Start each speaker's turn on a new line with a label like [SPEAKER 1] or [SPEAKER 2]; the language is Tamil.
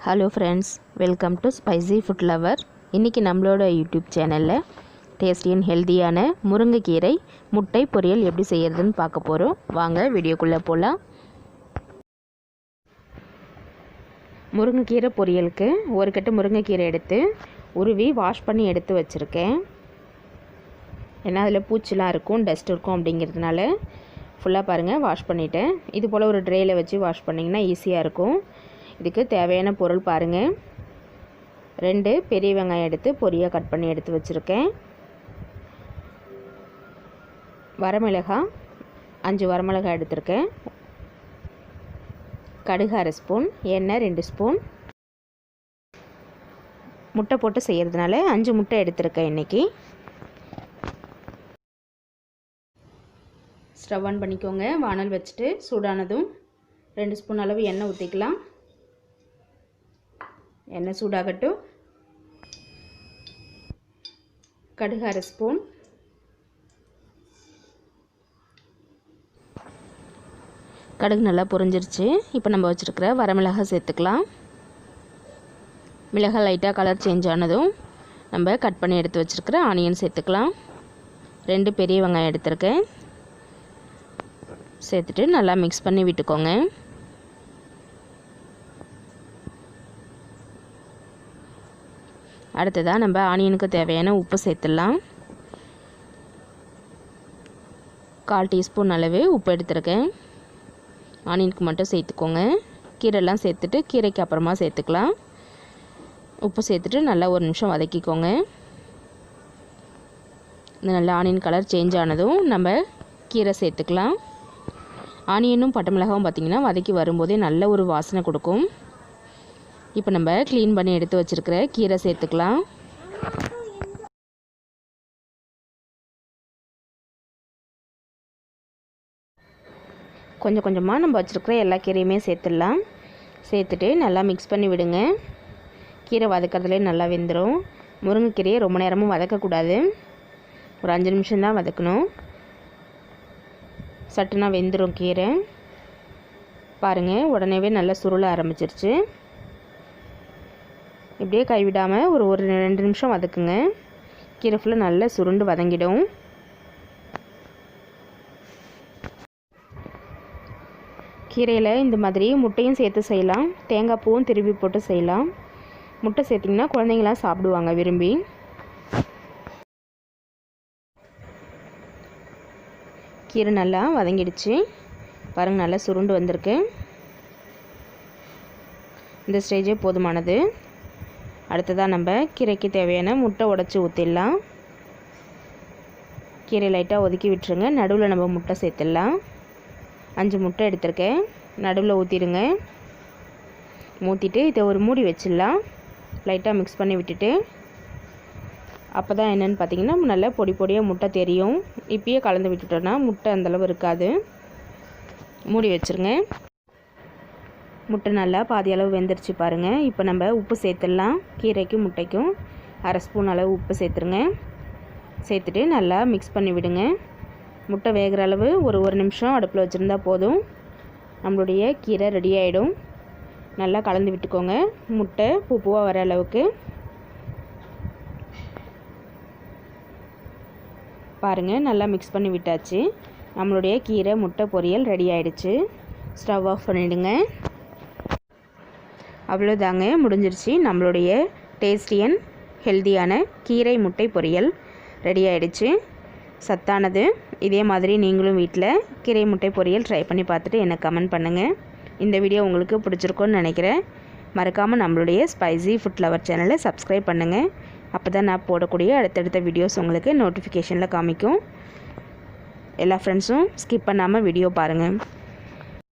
[SPEAKER 1] Hello friends, welcome to spicy food lower. இன்றைக்கி நம்மளோட யூடியூப் சேனலில் டேஸ்டி அண்ட் ஹெல்த்தியான முருங்கைக்கீரை முட்டை பொரியல் எப்படி செய்கிறதுன்னு பார்க்க போகிறோம். வாங்க வீடியோக்குள்ளே போகலாம். முருங்கைக்கீரை பொரியலுக்கு ஒரு கட்டு முருங்கைக்கீரை எடுத்து உருவி வாஷ் பண்ணி எடுத்து வச்சுருக்கேன். ஏன்னா அதில் பூச்சிலாம் இருக்கும், டஸ்ட் இருக்கும் அப்படிங்கிறதுனால ஃபுல்லாக பாருங்கள் வாஷ் பண்ணிவிட்டேன். இது போல் ஒரு ட்ரேயில் வச்சு வாஷ் பண்ணிங்கன்னா ஈஸியாக இருக்கும். இதுக்கு தேவையான பொருள் பாருங்கள். 2 பெரிய வெங்காயம் எடுத்து பொரியாக கட் பண்ணி எடுத்து வச்சுருக்கேன். வரமிளகாய் 5 வரமிளகாய் எடுத்திருக்கேன். கடுகு 1/2 ஸ்பூன், எண்ணெய் 2 ஸ்பூன். முட்டை போட்டு செய்கிறதுனால 5 முட்டை எடுத்திருக்கேன் இன்றைக்கி. ஸ்டவ் ஆன் பண்ணிக்கோங்க. வானல் வச்சுட்டு சூடானதும் 2 ஸ்பூன் அளவு எண்ணெய் ஊற்றிக்கலாம். எண்ணெய் சூடாகட்டும். கடுகு 1/2 ஸ்பூன், கடுகு நல்லா பொரிஞ்சிருச்சு. இப்போ நம்ம வச்சுருக்கிற வரமிளகாய் சேர்த்துக்கலாம். மிளகாய் லைட்டாக கலர் சேஞ்ச் ஆனதும் நம்ம கட் பண்ணி எடுத்து வச்சுருக்கிற ஆனியன் சேர்த்துக்கலாம். 2 பெரிய வெங்காயம் எடுத்திருக்கேன். சேர்த்துட்டு நல்லா மிக்ஸ் பண்ணி விட்டுக்கோங்க. அடுத்ததாக நம்ம ஆனியனுக்கு தேவையான உப்பு சேர்த்துடலாம். 1/4 டீஸ்பூன் அளவு உப்பு எடுத்துருக்கேன். ஆனியனுக்கு மட்டும் சேர்த்துக்கோங்க. கீரைலாம் சேர்த்துட்டு கீரைக்கு அப்புறமா சேர்த்துக்கலாம். உப்பு சேர்த்துட்டு நல்லா ஒரு நிமிஷம் வதக்கிக்கோங்க. இந்த நல்லா ஆனியன் கலர் சேஞ்ச் ஆனதும் நம்ம கீரை சேர்த்துக்கலாம். ஆனியனும் பட்டை மிளகாவும் பார்த்திங்கன்னா வதக்கி வரும்போதே நல்ல ஒரு வாசனை கொடுக்கும். இப்போ நம்ம க்ளீன் பண்ணி எடுத்து வச்சுருக்கிற கீரை சேர்த்துக்கலாம். கொஞ்சம் கொஞ்சமாக நம்ம வச்சுருக்கிற எல்லா கீரையுமே சேர்த்துடலாம். சேர்த்துட்டு நல்லா மிக்ஸ் பண்ணி விடுங்க. கீரை வதக்கிறதுலே நல்லா வெந்துடும். முருங்கைக்கீரையை ரொம்ப நேரமும் வதக்கக்கூடாது. ஒரு 5 நிமிஷம் தான் வதக்கணும். சட்டுனா வெந்துடும் கீரை. பாருங்கள், உடனேவே நல்லா சுருள ஆரம்பிச்சிருச்சு. இப்படியே கைவிடாமல் ஒரு 2 நிமிஷம் வதக்குங்க. கீரை ஃபுல்லாக நல்லா சுருண்டு வதங்கிடும். கீரையில் இந்த மாதிரி முட்டையும் சேர்த்து செய்யலாம். தேங்காய் பூவும் திருப்பி போட்டு செய்யலாம். முட்டை சேர்த்திங்கன்னா குழந்தைங்களாம் சாப்பிடுவாங்க விரும்பி. கீரை நல்லா வதங்கிடுச்சு. பாருங்கள், நல்லா சுருண்டு வந்திருக்கு. இந்த ஸ்டேஜே போதுமானது. அடுத்ததாக நம்ம கீரைக்கு தேவையான முட்டை உடச்சி ஊற்றிடலாம். கீரை லைட்டாக ஒதுக்கி விட்டுருங்க. நடுவில் நம்ம முட்டை சேர்த்துடலாம். 5 முட்டை எடுத்திருக்கேன். நடுவில் ஊற்றிடுங்க. ஊற்றிட்டு இதை ஒரு மூடி வச்சிடலாம். லைட்டாக மிக்ஸ் பண்ணி விட்டுட்டு அப்போ தான் என்னென்னு பார்த்திங்கன்னா நல்லா பொடி பொடியாக முட்டை தெரியும். இப்பயே கலந்து விட்டுட்டோன்னா முட்டை அந்தளவு இருக்காது. மூடி வச்சுருங்க. முட்டை நல்லா பாதி அளவு வெந்துருச்சு பாருங்கள். இப்போ நம்ம உப்பு சேர்த்துடலாம். கீரைக்கும் முட்டைக்கும் 1/2 ஸ்பூன் அளவு உப்பு சேர்த்துருங்க. சேர்த்துட்டு நல்லா மிக்ஸ் பண்ணி விடுங்க. முட்டை வேகிற அளவு ஒரு நிமிஷம் அடுப்பில் வச்சுருந்தா போதும். நம்மளுடைய கீரை ரெடி ஆகிடும். நல்லா கலந்து விட்டுக்கோங்க. முட்டை பூவாக வர அளவுக்கு. பாருங்கள், நல்லா மிக்ஸ் பண்ணி விட்டாச்சு. நம்மளுடைய கீரை முட்டை பொரியல் ரெடி ஆகிடுச்சு. ஸ்டவ் ஆஃப் பண்ணிவிடுங்க. அவ்வளோதாங்க, முடிஞ்சிருச்சு. நம்மளுடைய டேஸ்டி அண்ட் ஹெல்த்தியான கீரை முட்டை பொரியல் ரெடி ஆகிடுச்சு. சத்தானது. இதே மாதிரி நீங்களும் வீட்டில் கீரை முட்டை பொரியல் ட்ரை பண்ணி பார்த்துட்டு எனக்கு கமெண்ட் பண்ணுங்கள். இந்த வீடியோ உங்களுக்கு பிடிச்சிருக்குன்னு நினைக்கிறேன். மறக்காமல் நம்மளுடைய ஸ்பைசி ஃபுட் லவர் சேனலை சப்ஸ்கிரைப் பண்ணுங்கள். அப்போ தான் நான் போடக்கூடிய அடுத்தடுத்த வீடியோஸ் உங்களுக்கு நோட்டிஃபிகேஷனில் காமிக்கும். எல்லா ஃப்ரெண்ட்ஸும் ஸ்கிப் பண்ணாமல் வீடியோ பாருங்கள்.